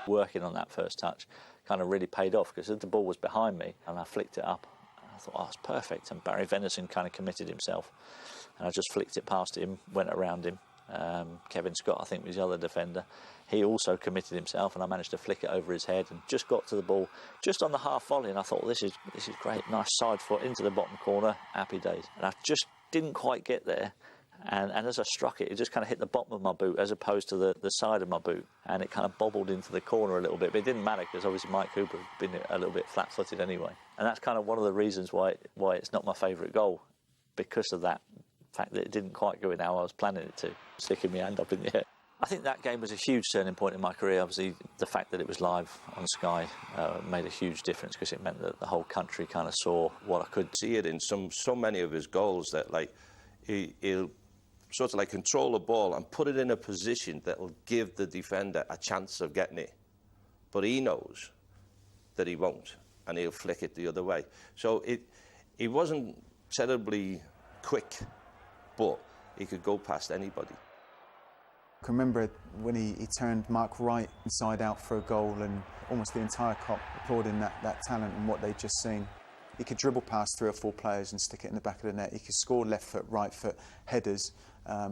Working on that first touch kind of really paid off, because the ball was behind me and I flicked it up. I thought, oh, it's perfect. And Barry Venison kind of committed himself. And I just flicked it past him, went around him. Kevin Scott, I think, was the other defender. He also committed himself, and I managed to flick it over his head and just got to the ball just on the half volley. And I thought, this is great. Nice side foot into the bottom corner. Happy days. And I just didn't quite get there. And as I struck it, it just kind of hit the bottom of my boot as opposed to the side of my boot. And it kind of bobbled into the corner a little bit. But it didn't matter, because obviously Mike Cooper had been a little bit flat-footed anyway. And that's kind of one of the reasons why it's not my favourite goal, because of that fact that it didn't quite go in how I was planning it to, sticking my hand up in the air. I think that game was a huge turning point in my career. Obviously, the fact that it was live on Sky made a huge difference, because it meant that the whole country kind of saw what I could. See it in so many of his goals that, like, he'll sort of like control the ball and put it in a position that will give the defender a chance of getting it. But he knows that he won't, and he'll flick it the other way. So he wasn't terribly quick, but he could go past anybody. I can remember when he turned Mark Wright inside out for a goal, and almost the entire Kop applauding that talent and what they'd just seen. He could dribble past 3 or 4 players and stick it in the back of the net. He could score left foot, right foot, headers,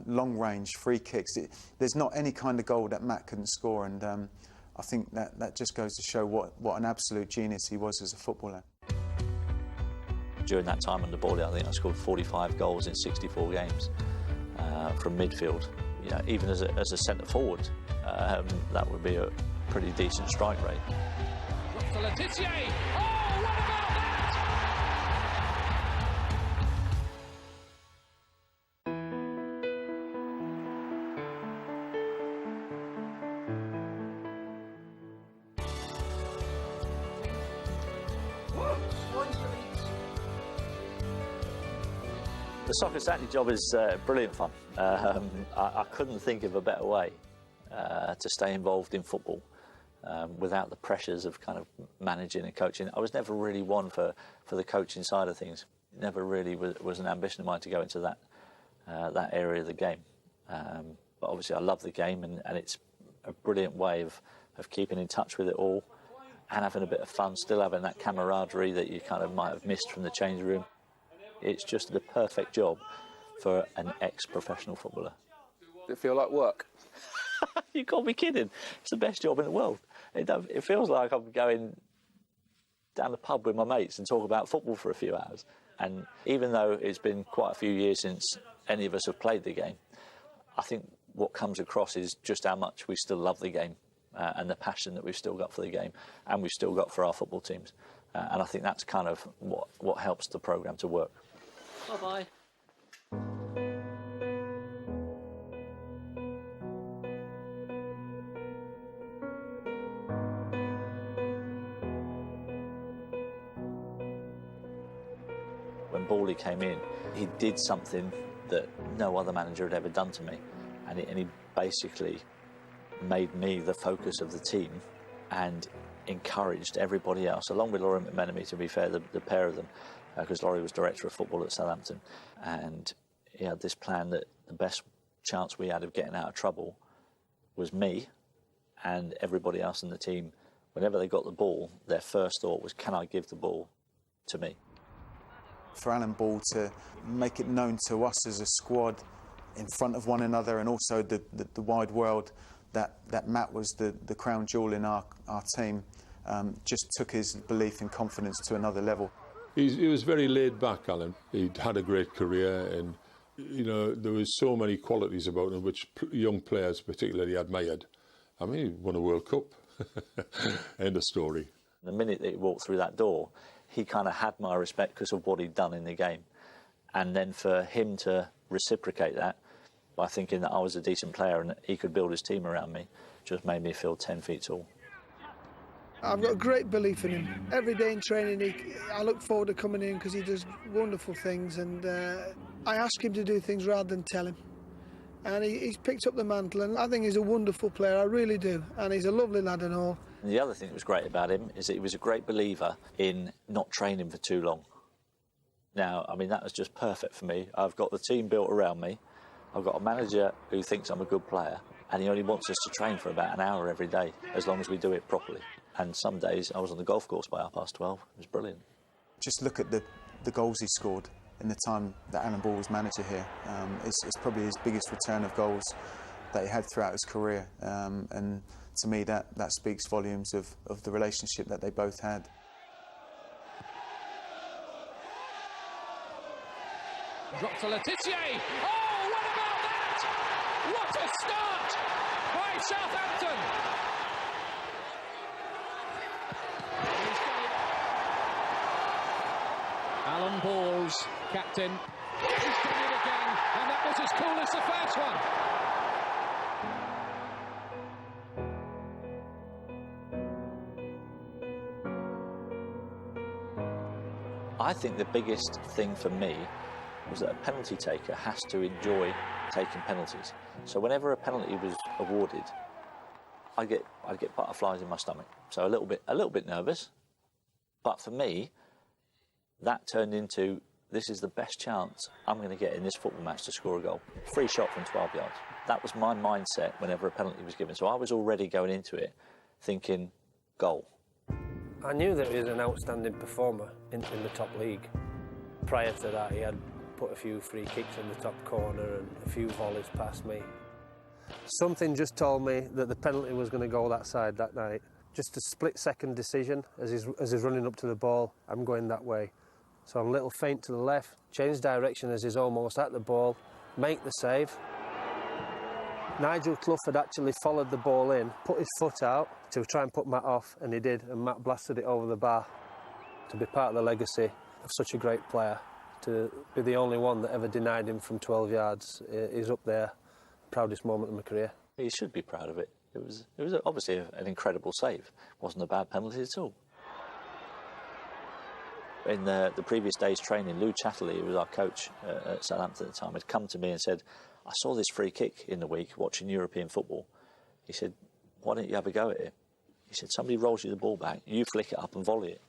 long range, free kicks. There's not any kind of goal that Matt couldn't score, and I think that just goes to show what an absolute genius he was as a footballer. During that time on the ball, I think I scored 45 goals in 64 games from midfield. You know, even as a centre forward, that would be a pretty decent strike rate. Tissier! Oh, what about that? The Soccer Saturday job is brilliant fun. I couldn't think of a better way to stay involved in football without the pressures of kind of managing and coaching. I was never really one for the coaching side of things. It never really was an ambition of mine to go into that area of the game. But obviously I love the game, and it's a brilliant way of keeping in touch with it all and having a bit of fun, still having that camaraderie that you kind of might have missed from the change room. It's just the perfect job for an ex-professional footballer. Does it feel like work? You can't be kidding. It's the best job in the world. It feels like I'm going down the pub with my mates and talk about football for a few hours. And even though it's been quite a few years since any of us have played the game, I think what comes across is just how much we still love the game and the passion that we've still got for the game, and we've still got for our football teams. And I think that's kind of what helps the programme to work. Bye-bye. When Bawley came in, he did something that no other manager had ever done to me, and he basically made me the focus of the team and encouraged everybody else, along with Laurie McMenemy, to be fair, the pair of them, because Laurie was director of football at Southampton, and he had this plan that the best chance we had of getting out of trouble was me and everybody else in the team. Whenever they got the ball, their first thought was, can I give the ball to me? For Alan Ball to make it known to us as a squad in front of one another, and also the wide world, that Matt was the crown jewel in our team, just took his belief and confidence to another level. He was very laid back, Alan. He'd had a great career, and you know, there was so many qualities about him which young players particularly admired. I mean, he won a World Cup. End of story. The minute that he walked through that door, he kind of had my respect because of what he'd done in the game. And then for him to reciprocate that by thinking that I was a decent player and that he could build his team around me, just made me feel 10 feet tall. I've got a great belief in him. Every day in training, I look forward to coming in because he does wonderful things, and I ask him to do things rather than tell him. And he's picked up the mantle, and I think he's a wonderful player, I really do. And he's a lovely lad and all. And the other thing that was great about him is that he was a great believer in not training for too long. Now, I mean, that was just perfect for me. I've got the team built around me. I've got a manager who thinks I'm a good player. And he only wants us to train for about an hour every day, as long as we do it properly. And some days I was on the golf course by 12:30. It was brilliant. Just look at the goals he scored in the time that Alan Ball was manager here. It's probably his biggest return of goals that he had throughout his career. And to me, that speaks volumes of the relationship that they both had. Drop to Tissier. Oh, what about that? What a start by Southampton. Alan Ball's captain. He's done it again, and that was as cool as the first one. I think the biggest thing for me was that a penalty taker has to enjoy taking penalties. So whenever a penalty was awarded, I'd get butterflies in my stomach. So a little bit nervous. But for me, that turned into, this is the best chance I'm going to get in this football match to score a goal. Free shot from 12 yards. That was my mindset whenever a penalty was given. So I was already going into it thinking, goal. I knew that he was an outstanding performer in the top league. Prior to that, he had put a few free kicks in the top corner and a few volleys past me. Something just told me that the penalty was going to go that side that night. Just a split-second decision as he's running up to the ball. I'm going that way. So I'm a little feint to the left, change direction as he's almost at the ball, make the save. Nigel Clough had actually followed the ball in, put his foot out to try and put Matt off, and he did, and Matt blasted it over the bar. To be part of the legacy of such a great player, to be the only one that ever denied him from 12 yards, is up there. Proudest moment of my career. He should be proud of it. It was obviously an incredible save. It wasn't a bad penalty at all. In the previous day's training, Lou Chatterley, who was our coach at Southampton at the time, had come to me and said, I saw this free kick in the week watching European football. He said, why don't you have a go at it? He said, somebody rolls you the ball back, you flick it up and volley it.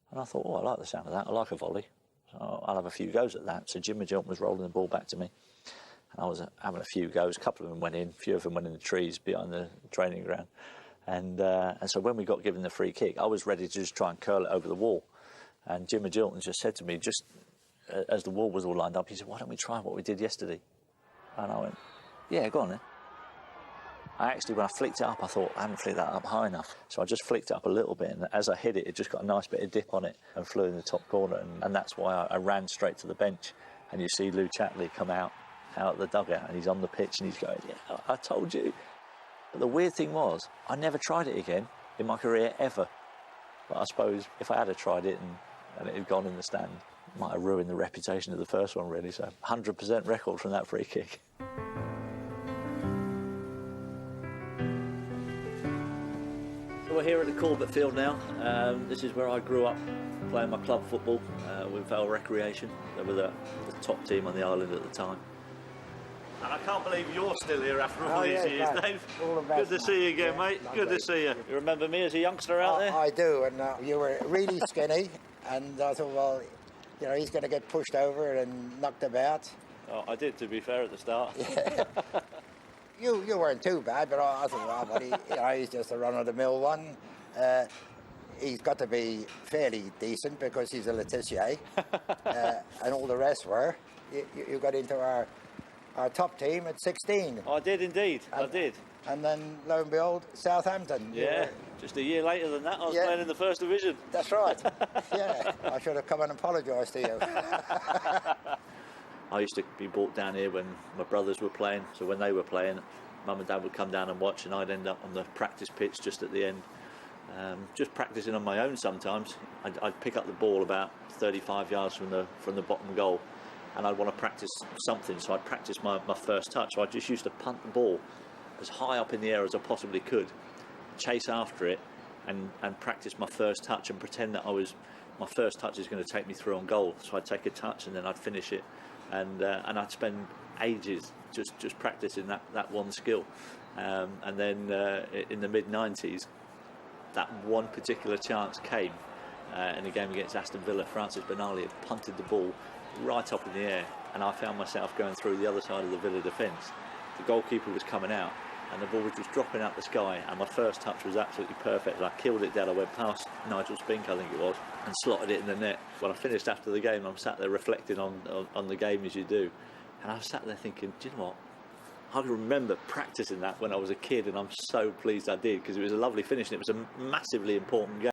And I thought, I like the sound of that. I like a volley. So I'll have a few goes at that. So Jimmy Johnson was rolling the ball back to me. And I was having a few goes. A couple of them went in. A few of them went in the trees behind the training ground. And so when we got given the free kick, I was ready to just try and curl it over the wall. And Jimmy Johnson just said to me, just as the wall was all lined up, he said, why don't we try what we did yesterday? And I went, yeah, go on then. When I flicked it up, I thought, I haven't flicked that up high enough. So I just flicked it up a little bit, and as I hit it, it just got a nice bit of dip on it and flew in the top corner. And that's why I ran straight to the bench. And you see Lou Chatterley come out the dugout, and he's on the pitch, and he's going, yeah, I told you. But the weird thing was, I never tried it again in my career, ever. But I suppose if I had tried it and it had gone in the stand, it might have ruined the reputation of the first one, really. So 100% record from that free kick. So we're here at the Corbett Field now. This is where I grew up playing my club football with Vale Recreation. They were the top team on the island at the time. And I can't believe you're still here after all these years, Dave. Good to see you again, mate. Good to see you. You remember me as a youngster out there? I do, and you were really skinny, and I thought, well, you know, he's going to get pushed over and knocked about. Oh, I did, to be fair, at the start. Yeah. You weren't too bad, but I thought, well, buddy, he's just a run-of-the-mill one. He's got to be fairly decent because he's a Tissier, and all the rest were. You got into our top team at 16. I did indeed, I did. And then, lo and behold, Southampton. Yeah, just a year later than that, I was playing in the First Division. That's right, yeah. I should have come and apologised to you. I used to be brought down here when my brothers were playing, so when they were playing, Mum and Dad would come down and watch, and I'd end up on the practice pitch just at the end. Just practising on my own sometimes. I'd pick up the ball about 35 yards from the bottom goal, and I'd want to practice something, so I'd practice my first touch. So I just used to punt the ball as high up in the air as I possibly could, chase after it, and practice my first touch and pretend that my first touch is going to take me through on goal. So I'd take a touch and then I'd finish it, and I'd spend ages just practicing that one skill. And then in the mid-90s, that one particular chance came in a game against Aston Villa. Francis Benali had punted the ball right up in the air, and I found myself going through the other side of the Villa defence, the goalkeeper was coming out and the ball was just dropping out the sky, and my first touch was absolutely perfect, and I killed it down. I went past Nigel Spink, I think it was, and slotted it in the net. When I finished after the game, I'm sat there reflecting on the game as you do, and I was sat there thinking, do you know what, I remember practicing that when I was a kid, and I'm so pleased I did, because it was a lovely finish and it was a massively important game.